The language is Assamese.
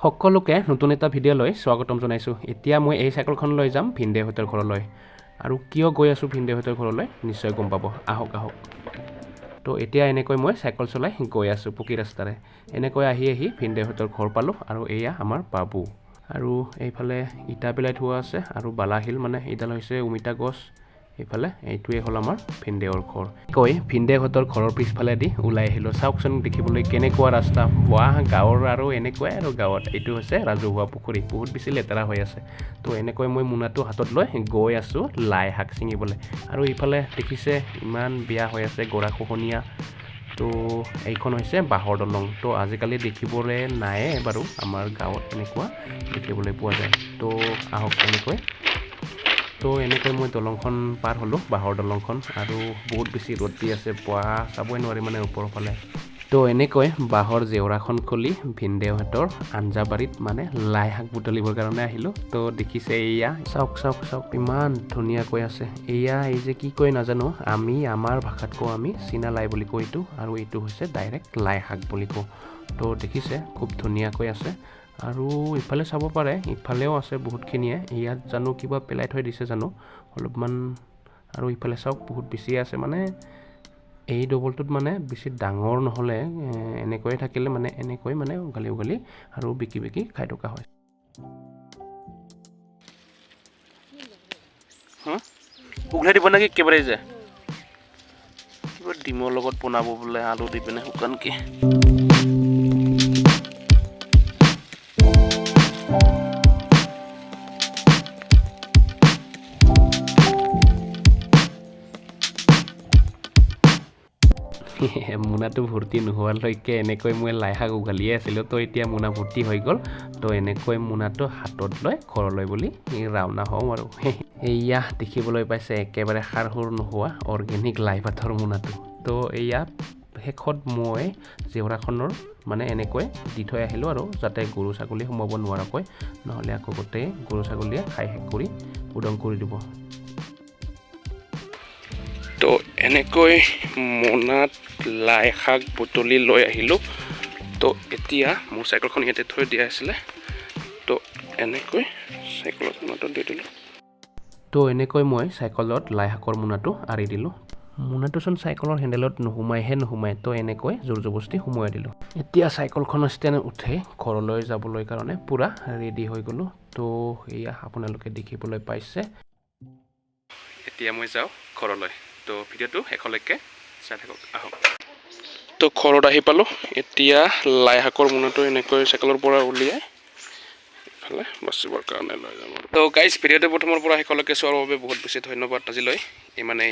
সকলোকে নতুন এটা ভিডিঅ'লৈ স্বাগতম জনাইছোঁ। এতিয়া মই এই চাইকেলখন লৈ যাম ভিনদেউহঁতৰ ঘৰলৈ। আৰু কিয় গৈ আছোঁ ভিনদেউহঁতৰ ঘৰলৈ নিশ্চয় গম পাব। আহক আহক। তো এতিয়া এনেকৈ মই চাইকেল চলাই গৈ আছোঁ পকী ৰাস্তাৰে। এনেকৈ আহি ভিনদেউহঁতৰ ঘৰ পালোঁ আৰু এয়া আমাৰ বাবু। আৰু এইফালে ইটা পেলাই থোৱা আছে আৰু বালাশিল মানে এইডাল হৈছে অমিতা গছ। এইফালে এইটোৱে হ'ল আমাৰ ভিনদেউৰ ঘৰ। কৈ ভিনদেউহঁতৰ ঘৰৰ পিছফালেদি ওলাই আহিলোঁ। চাওকচোন দেখিবলৈ কেনেকুৱা ৰাস্তা। বাহ, গাঁৱৰ আৰু এনেকুৱাই আৰু গাঁৱত। এইটো হৈছে ৰাজহুৱা পুখুৰী, বহুত বেছি লেতেৰা হৈ আছে। তো এনেকৈ মই মোনাটো হাতত লৈ গৈ আছোঁ লাই শাক ছিঙিবলৈ। আৰু এইফালে দেখিছে ইমান বেয়া হৈ আছে গৰাখহনীয়া। তো এইখন হৈছে বাঁহৰ দলং। তো আজিকালি দেখিবলৈ নায়ে বাৰু, আমাৰ গাঁৱত এনেকুৱা দেখিবলৈ পোৱা যায়। তো আহক এনেকৈ। তো এনেকৈ মই দলংখন পাৰ হ'লোঁ, বাঁহৰ দলংখন। আৰু বহুত বেছি ৰ'দ দি আছে, চাবই নোৱাৰি মানে ওপৰৰ ফালে। তো এনেকৈ বাঁহৰ জেওৰাখন খুলি ভিনদেউহঁতৰ আঞ্জাবাৰীত মানে লাই শাক বুটলিবৰ কাৰণে আহিলোঁ। তো দেখিছে এয়া চাওক চাওক চাওক ইমান ধুনীয়াকৈ আছে। এয়া এই যে কি কয় নাজানো, আমাৰ ভাষাত কওঁ আমি চীনা লাই বুলি কওঁ এইটো, আৰু এইটো হৈছে ডাইৰেক্ট লাই শাক বুলি কওঁ। তো দেখিছে খুব ধুনীয়াকৈ আছে। আৰু ইফালে চাব পাৰে, ইফালেও আছে বহুতখিনিয়ে। ইয়াত জানো কিবা পেলাই থৈ দিছে জানো অলপমান। আৰু ইফালে চাওক বহুত বেছি আছে, মানে এই ডবলটোত মানে বেছি ডাঙৰ নহ'লে এনেকৈয়ে থাকিলে মানে এনেকৈ মানে উঘালি উঘালি আৰু বিকি বিকি খাই থকা হয়। উঘালি দিব নেকি একেবাৰে যে কিবা ডিমৰ লগত বনাব বোলে, আলু দি পিনে শুকানকৈ। মোনাটো ভৰ্তি নোহোৱালৈকে এনেকৈ মই লাই শাক উঘালিয়ে আছিলোঁ। তো এতিয়া মোনা ভৰ্তি হৈ গ'ল। তো এনেকৈ মোনাটো হাতত লৈ ঘৰলৈ বুলি ৰাওনা হওঁ আৰু। এয়া দেখিবলৈ পাইছে একেবাৰে সাৰ সুৰ নোহোৱা অৰ্গেনিক লাই পাতৰ মোনাটো। তো এয়া শেষত মই জেওৰাখনৰ মানে এনেকৈ দি থৈ আহিলোঁ আৰু, যাতে গৰু ছাগলী সোমাব নোৱাৰাকৈ, নহ'লে আকৌ গোটেই গৰু ছাগলীয়ে খাই শেষ কৰি উদং কৰি দিব। তো এনেকৈ মোনাত লাই শাক বুটলি লৈ আহিলোঁ। তো এতিয়া মোৰ চাইকেলখন ইয়াতে থৈ দিয়া আছিলে। তো এনেকৈ চাইকেলত মোনাটো দি দিলোঁ। তো এনেকৈ মই চাইকেলত লাই শাকৰ মোনাটো আঁৰি দিলোঁ। মোনাটোচোন চাইকেলৰ হেণ্ডেলত নোসোমায়। তো এনেকৈ জোৰ জবস্তি সোমোৱাই দিলোঁ। এতিয়া চাইকেলখনৰ ষ্টেণ্ড উঠি ঘৰলৈ যাবলৈ কাৰণে পূৰা ৰেডি হৈ গ'লোঁ। তো এয়া আপোনালোকে দেখিবলৈ পাইছে। এতিয়া মই যাওঁ ঘৰলৈ। তো ভিডিঅ'টো শেষলৈকে চাই থাকক, আহক। তো ঘৰত আহি পালোঁ। এতিয়া লাই শাকৰ মোনাটো এনেকৈ চাইকেলৰ পৰা উলিয়াই ইফালে বাচিবৰ কাৰণে লৈ যাম। তো গাইজ, ভিডিঅ'টো প্ৰথমৰ পৰা শেষলৈকে চোৱাৰ বাবে বহুত বেছি ধন্যবাদ। আজিলৈ ইমানেই।